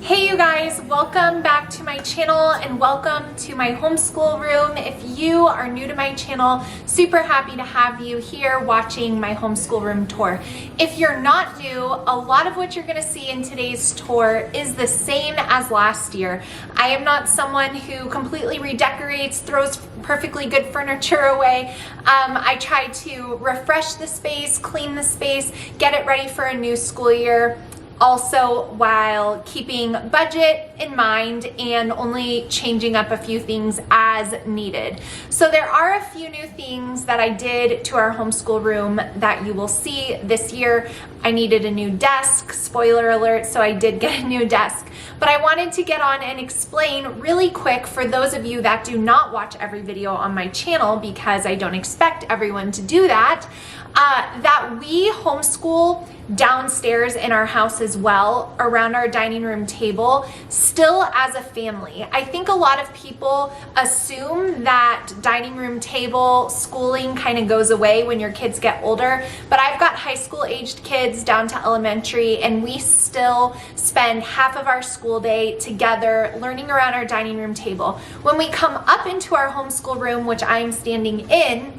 Hey you guys, welcome back to my channel and welcome to my homeschool room. If you are new to my channel, super happy to have you here watching my homeschool room tour. If you're not new, a lot of what you're going to see in today's tour is the same as last year. I am not someone who completely redecorates, throws perfectly good furniture away. I try to refresh the space, clean the space, get it ready for a new school year. Also, while keeping budget in mind and only changing up a few things as needed. So there are a few new things that I did to our homeschool room that you will see this year. I needed a new desk, spoiler alert, so I did get a new desk. But I wanted to get on and explain really quick for those of you that do not watch every video on my channel, because I don't expect everyone to do that, that we homeschool downstairs in our house as well, around our dining room table, still as a family. I think a lot of people assume that dining room table schooling kind of goes away when your kids get older, but I've got high school aged kids down to elementary, and we still spend half of our school day together learning around our dining room table. When we come up into our homeschool room, which I'm standing in,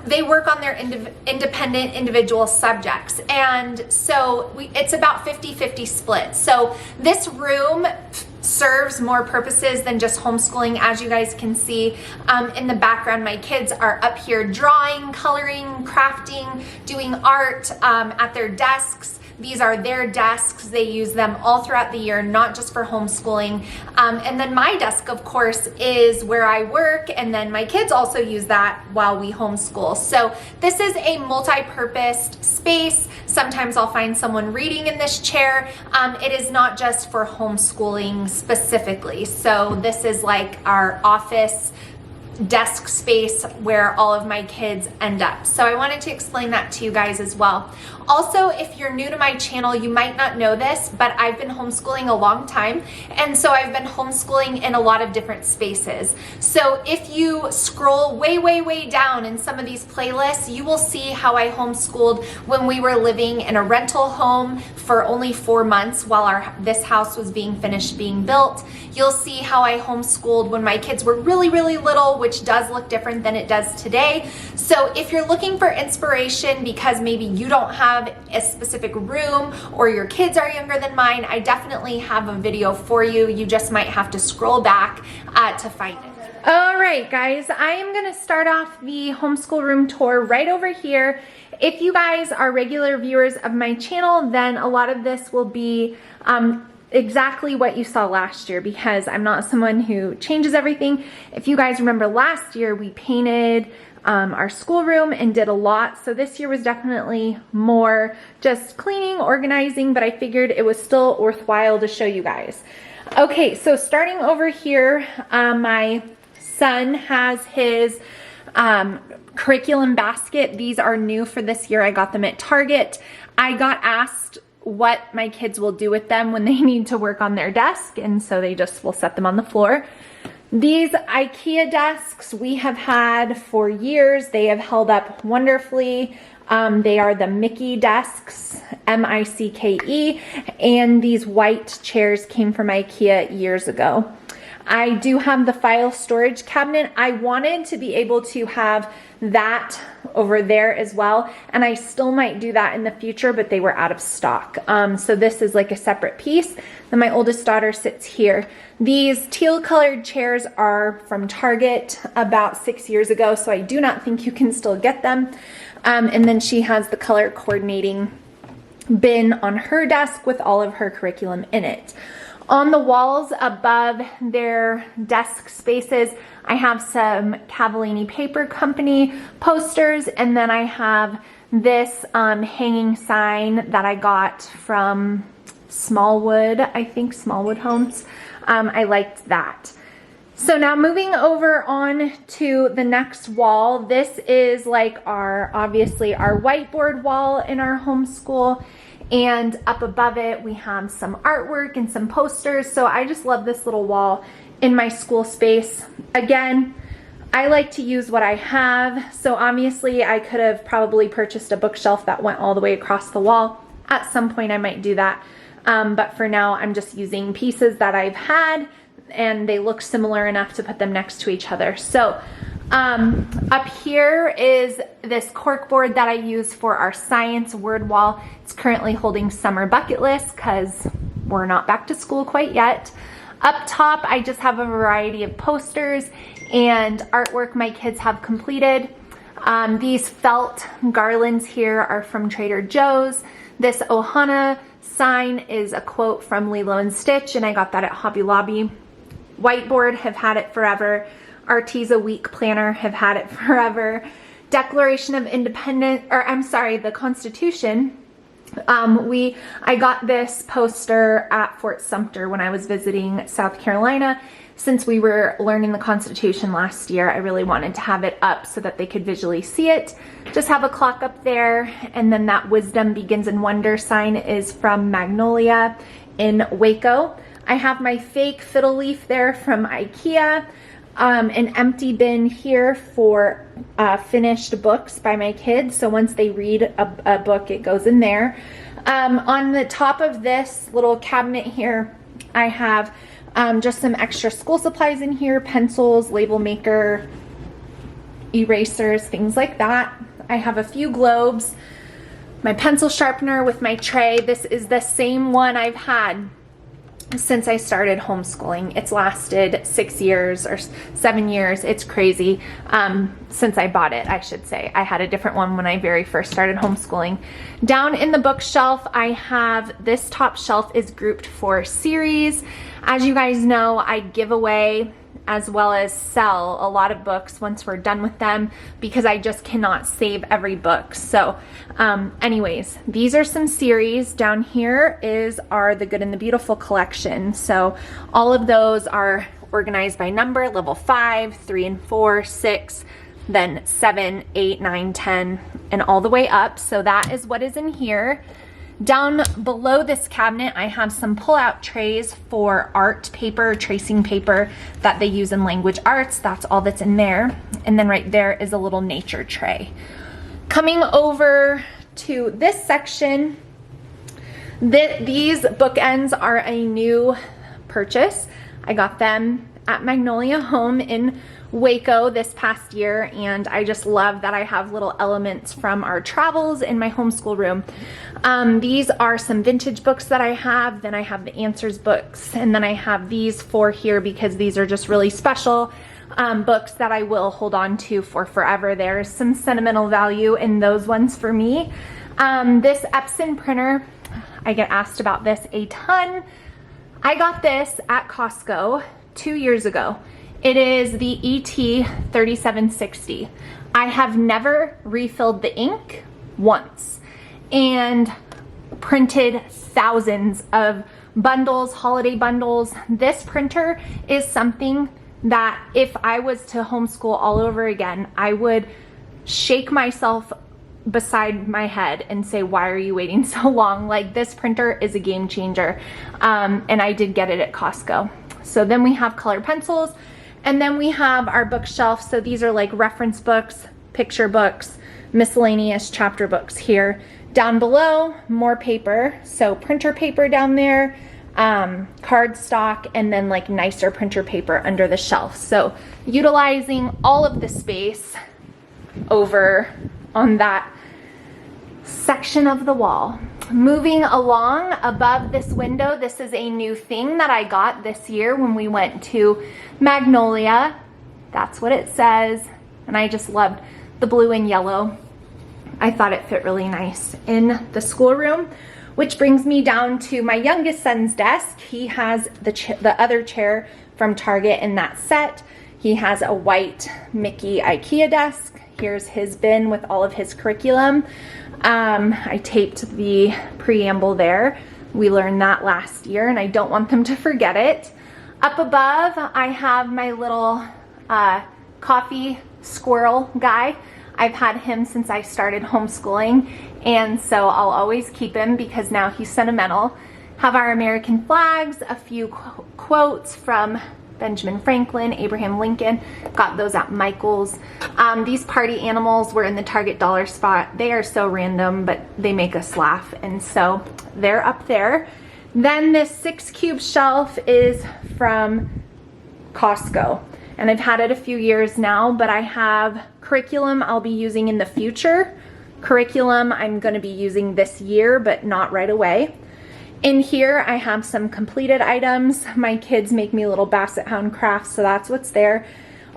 they work on their independent individual subjects, and so it's about 50-50 split. So this room serves more purposes than just homeschooling. As you guys can see in the background, my kids are up here drawing, coloring, crafting, doing art at their desks. These are their desks. They use them all throughout the year, not just for homeschooling. And then my desk, of course, is where I work, and then my kids also use that while we homeschool. So this is a multi-purposed space. Sometimes I'll find someone reading in this chair. It is not just for homeschooling specifically. So this is like our office desk space where all of my kids end up. So I wanted to explain that to you guys as well. Also, if you're new to my channel, you might not know this, but I've been homeschooling a long time, and so I've been homeschooling in a lot of different spaces. So if you scroll way down in some of these playlists, you will see how I homeschooled when we were living in a rental home for only 4 months while this house was being finished being built. You'll see how I homeschooled when my kids were really little, which does look different than it does today. So if you're looking for inspiration because maybe you don't have a specific room or your kids are younger than mine, I definitely have a video for you. You just might have to scroll back to find it. All right, guys, I am going to start off the homeschool room tour right over here. If you guys are regular viewers of my channel, then a lot of this will be exactly what you saw last year, because I'm not someone who changes everything. If you guys remember last year, we painted our schoolroom and did a lot. So this year was definitely more just cleaning, organizing, but I figured it was still worthwhile to show you guys. Okay, so starting over here, my son has his curriculum basket. These are new for this year. I got them at Target. I got asked what my kids will do with them when they need to work on their desk, and so they just will set them on the floor. These IKEA desks we have had for years. They have held up wonderfully. They are the Micke desks, M-I-C-K-E, and these white chairs came from IKEA years ago. I do have the file storage cabinet. I wanted to be able to have that over there as well, and I still might do that in the future, but they were out of stock. So this is like a separate piece. Then my oldest daughter sits here. These teal colored chairs are from Target about 6 years ago, so I do not think you can still get them. And then she has the color coordinating bin on her desk with all of her curriculum in it. On the walls above their desk spaces, I have some Cavallini Paper Company posters, and then I have this hanging sign that I got from Smallwood, I think Smallwood Homes. I liked that. So now moving over on to the next wall, this is like obviously our whiteboard wall in our homeschool. And up above it, we have some artwork and some posters. So I just love this little wall in my school space. Again, I like to use what I have. So obviously I could have probably purchased a bookshelf that went all the way across the wall. At some point I might do that. But for now, I'm just using pieces that I've had, and they look similar enough to put them next to each other. So up here is this corkboard that I use for our science word wall. It's currently holding summer bucket list because we're not back to school quite yet. Up top, I just have a variety of posters and artwork my kids have completed. These felt garlands here are from Trader Joe's. This Ohana sign is a quote from Lilo and Stitch, and I got that at Hobby Lobby. Whiteboard, have had it forever. Arteza Week Planner, have had it forever. Declaration of Independence, or I'm sorry, the Constitution. I got this poster at Fort Sumter when I was visiting South Carolina. Since we were learning the Constitution last year, I really wanted to have it up so that they could visually see it. Just have a clock up there, and then that Wisdom Begins in Wonder sign is from Magnolia in Waco. I have my fake fiddle leaf there from IKEA. An empty bin here for finished books by my kids. So once they read a book, it goes in there. On the top of this little cabinet here, I have just some extra school supplies in here, pencils, label maker, erasers, things like that. I have a few globes, my pencil sharpener with my tray. This is the same one I've had since I started homeschooling. It's lasted 6 years or 7 years. It's crazy. Since I bought it, I should say. I had a different one when I very first started homeschooling. Down in the bookshelf, I have this top shelf is grouped for series. As you guys know, I give away as well as sell a lot of books once we're done with them because I just cannot save every book. So anyways, these are some series. Down here are the Good and the Beautiful collection. So all of those are organized by number, level 5, 3 and 4, 6, then 7, 8, 9, 10, and all the way up. So that is what is in here. Down below this cabinet, I have some pull-out trays for art paper, tracing paper that they use in language arts. That's all that's in there. And then right there is a little nature tray. Coming over to this section, these bookends are a new purchase. I got them at Magnolia Home in Waco this past year, and I just love that I have little elements from our travels in my homeschool room. These are some vintage books that I have. Then I have the answers books, and then I have these 4 here because these are just really special books that I will hold on to for forever. There's some sentimental value in those ones for me. This Epson printer, I get asked about this a ton. I got this at Costco 2 years ago. It is the ET 3760. I have never refilled the ink once and printed thousands of bundles, holiday bundles. This printer is something that if I was to homeschool all over again, I would shake myself beside my head and say, why are you waiting so long? Like, this printer is a game changer. And I did get it at Costco. So then we have colored pencils. And then we have our bookshelf. So these are like reference books, picture books, miscellaneous chapter books here. Down below, more paper. So printer paper down there, cardstock, and then like nicer printer paper under the shelf. So utilizing all of the space over on that section of the wall. Moving along above this window, this is a new thing that I got this year when we went to Magnolia. That's what it says. And I just loved the blue and yellow. I thought it fit really nice in the schoolroom, which brings me down to my youngest son's desk. He has the other chair from Target in that set. He has a white Mickey IKEA desk. Here's his bin with all of his curriculum. I taped the preamble there. We learned that last year, and I don't want them to forget it. Up above, I have my little coffee squirrel guy. I've had him since I started homeschooling, and so I'll always keep him because now he's sentimental. Have our American flags, a few quotes from Benjamin Franklin, Abraham Lincoln. Got those at Michael's. These party animals were in the Target dollar spot. They are so random, but they make us laugh, and so they're up there. Then this 6-cube shelf is from Costco, and I've had it a few years now, but I have curriculum I'll be using in the future. Curriculum I'm going to be using this year, but not right away. In here, I have some completed items. My kids make me little basset hound crafts, so that's what's there.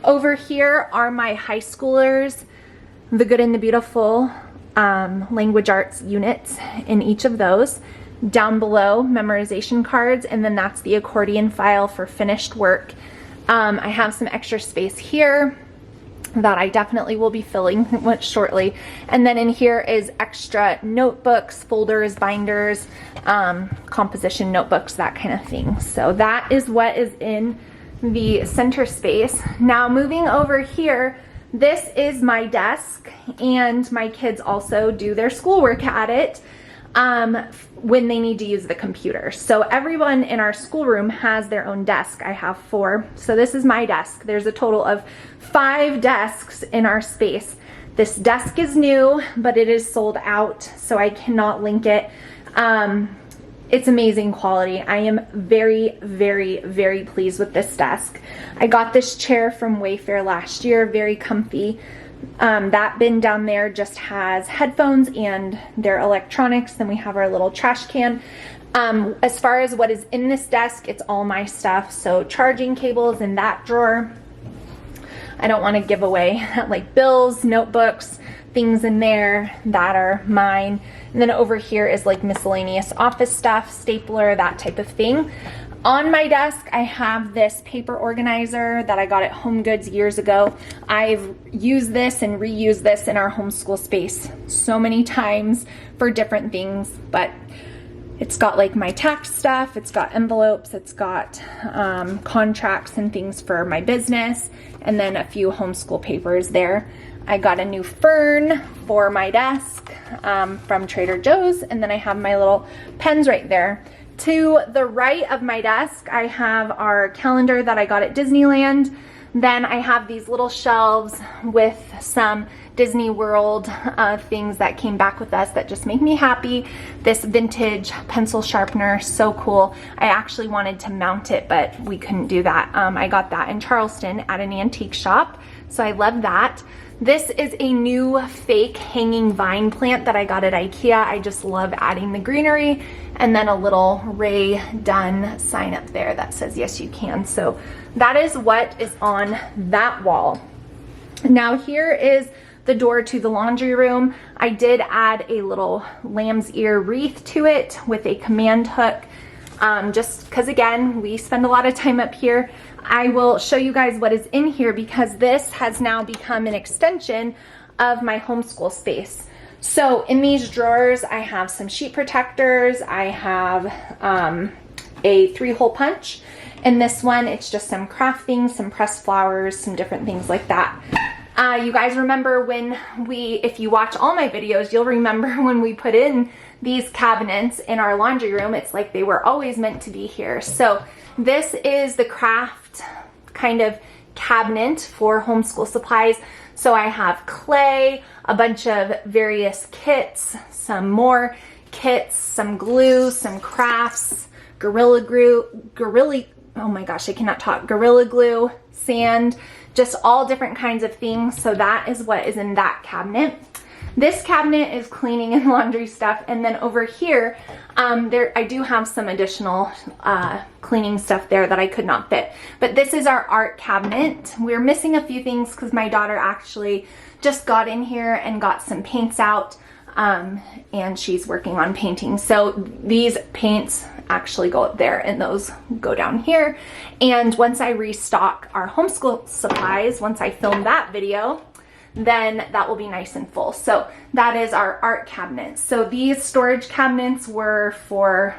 Over here are my high schoolers, the Good and the Beautiful language arts units in each of those. Down below, memorization cards, and then that's the accordion file for finished work. I have some extra space here that I definitely will be filling shortly. And then in here is extra notebooks, folders, binders, composition notebooks, that kind of thing. So that is what is in the center space. Now moving over here, this is my desk, and my kids also do their schoolwork at it when they need to use the computer. So everyone in our schoolroom has their own desk. I have 4. So this is my desk. There's a total of 5 desks in our space. This desk is new, but it is sold out, so I cannot link it. It's amazing quality. I am very, very, very pleased with this desk. I got this chair from Wayfair last year, very comfy. That bin down there just has headphones and their electronics. Then we have our little trash can. As far as what is in this desk, it's all my stuff. So charging cables in that drawer. I don't want to give away like bills, notebooks, things in there that are mine. And then over here is like miscellaneous office stuff, stapler, that type of thing. On my desk, I have this paper organizer that I got at Home Goods years ago. I've used this and reused this in our homeschool space so many times for different things, but it's got like my tax stuff, it's got envelopes, it's got contracts and things for my business, and then a few homeschool papers there. I got a new fern for my desk from Trader Joe's, and then I have my little pens right there. To the right of my desk, I have our calendar that I got at Disneyland. Then I have these little shelves with some Disney World things that came back with us that just make me happy. This vintage pencil sharpener, so cool. I actually wanted to mount it, but we couldn't do that. I got that in Charleston at an antique shop, so I love that. This is a new fake hanging vine plant that I got at IKEA. I just love adding the greenery, and then a little Ray Dunn sign up there that says yes you can. So that is what is on that wall. Now here is the door to the laundry room. I did add a little lamb's ear wreath to it with a command hook, just because again, we spend a lot of time up here. I will show you guys what is in here because this has now become an extension of my homeschool space. So in these drawers, I have some sheet protectors. I have a 3-hole punch. In this one, it's just some craft things, some pressed flowers, some different things like that. You guys remember when if you watch all my videos, you'll remember when we put in these cabinets in our laundry room. It's like they were always meant to be here. So this is the craft kind of cabinet for homeschool supplies. So I have clay, a bunch of various kits, some more kits, some glue, some crafts, Gorilla glue, sand, just all different kinds of things. So that is what is in that cabinet. This cabinet is cleaning and laundry stuff, and then over here, I do have some additional cleaning stuff there that I could not fit. But this is our art cabinet. We're missing a few things because my daughter actually just got in here and got some paints out, and she's working on painting. So these paints actually go up there and those go down here. And once I restock our homeschool supplies, once I film that video, then that will be nice and full. So that is our art cabinet. So these storage cabinets were for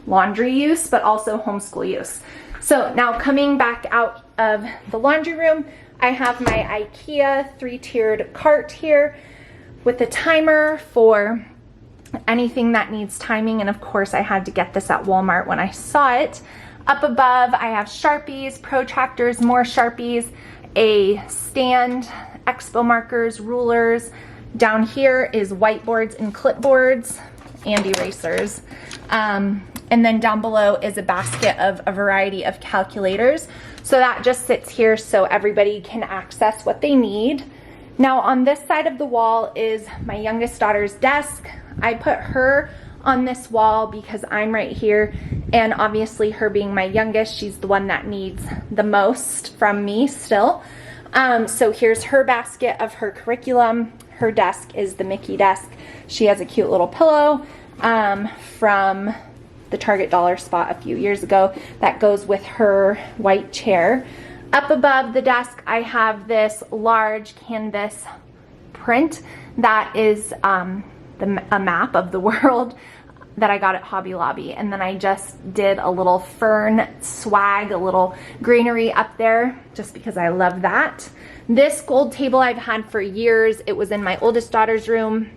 laundry use, but also homeschool use. So now coming back out of the laundry room, I have my IKEA 3-tiered cart here with a timer for anything that needs timing. And of course I had to get this at Walmart when I saw it. Up above, I have Sharpies, protractors, more Sharpies, a stand, expo markers, rulers. Down here is whiteboards and clipboards and erasers. And then down below is a basket of a variety of calculators. So that just sits here so everybody can access what they need. Now on this side of the wall is my youngest daughter's desk. I put her on this wall because I'm right here, and obviously her being my youngest, she's the one that needs the most from me still. So here's her basket of her curriculum. Her desk is the Mickey desk. She has a cute little pillow from the Target dollar spot a few years ago that goes with her white chair. Up above the desk, I have this large canvas print that is a map of the world that I got at Hobby Lobby. And then I just did a little fern swag, a little greenery up there just because I love that. This gold table I've had for years. It was in my oldest daughter's room.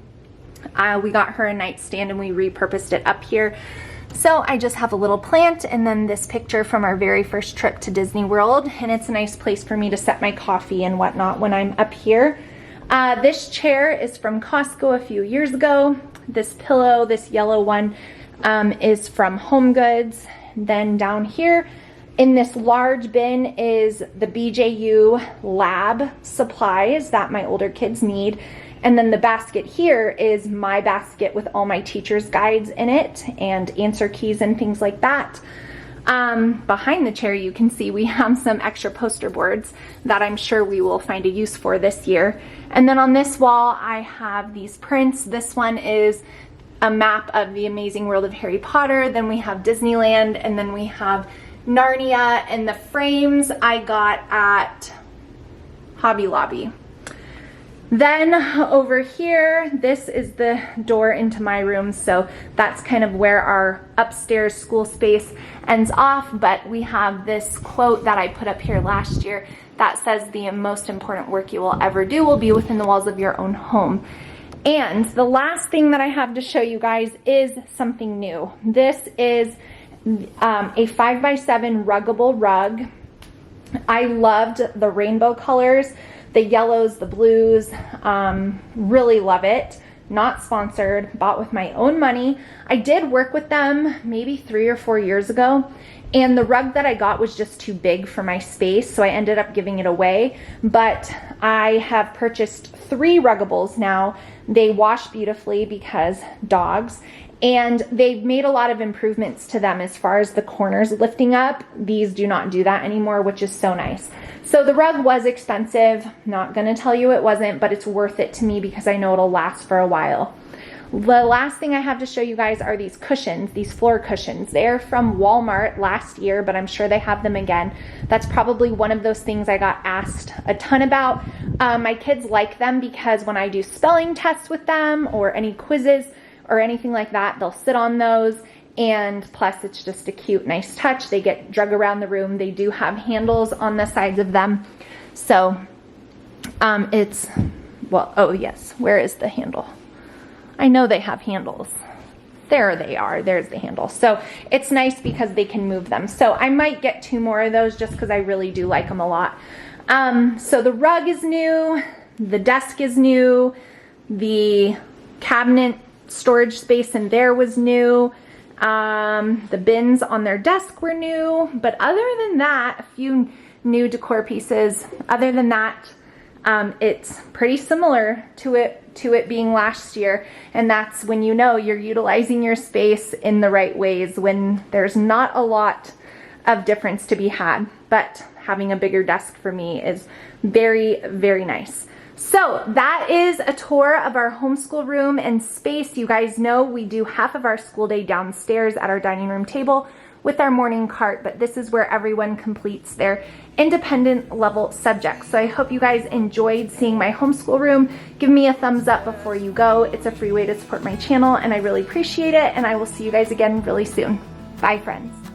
We got her a nightstand and we repurposed it up here. So I just have a little plant and then this picture from our very first trip to Disney World, and it's a nice place for me to set my coffee and whatnot when I'm up here. This chair is from Costco a few years ago. This pillow, this yellow one, is from Home Goods. Then down here in this large bin is the BJU lab supplies that my older kids need. And then the basket here is my basket with all my teacher's guides in it and answer keys and things like that. Behind the chair you can see we have some extra poster boards that I'm sure we will find a use for this year. And then on this wall I have these prints. This one is a map of the amazing world of Harry Potter. Then we have Disneyland, and then we have Narnia, and the frames I got at Hobby Lobby. Then over here, this is the door into my room, so that's kind of where our upstairs school space ends off. But we have this quote that I put up here last year that says the most important work you will ever do will be within the walls of your own home. And the last thing that I have to show you guys is something new. This is a 5x7 ruggable rug. I loved the rainbow colors, the yellows, the blues, really love it. Not sponsored, bought with my own money. I did work with them maybe 3 or 4 years ago, and the rug that I got was just too big for my space, so I ended up giving it away. But I have purchased 3 ruggables now. They wash beautifully because dogs, and they've made a lot of improvements to them as far as the corners lifting up. These do not do that anymore, which is so nice. So the rug was expensive. Not gonna tell you it wasn't, but it's worth it to me because I know it'll last for a while. The last thing I have to show you guys are these cushions, these floor cushions. They're from Walmart last year, but I'm sure they have them again. That's probably one of those things I got asked a ton about. My kids like them because when I do spelling tests with them or any quizzes or anything like that, they'll sit on those. And plus it's just a cute, nice touch. They get drug around the room. They do have handles on the sides of them. So it's, well, oh yes, where is the handle? I know they have handles. There they are, there's the handle. So it's nice because they can move them. So I might get 2 more of those just because I really do like them a lot. So the rug is new, the desk is new, the cabinet storage space in there was new. The bins on their desk were new, but other than that, a few new decor pieces. Other than that, it's pretty similar to it being last year, and that's when you know you're utilizing your space in the right ways, when there's not a lot of difference to be had. But having a bigger desk for me is very, very nice. So that is a tour of our homeschool room and space. You guys know we do half of our school day downstairs at our dining room table with our morning cart, but this is where everyone completes their independent level subjects. So I hope you guys enjoyed seeing my homeschool room. Give me a thumbs up before you go. It's a free way to support my channel and I really appreciate it, and I will see you guys again really soon. Bye friends.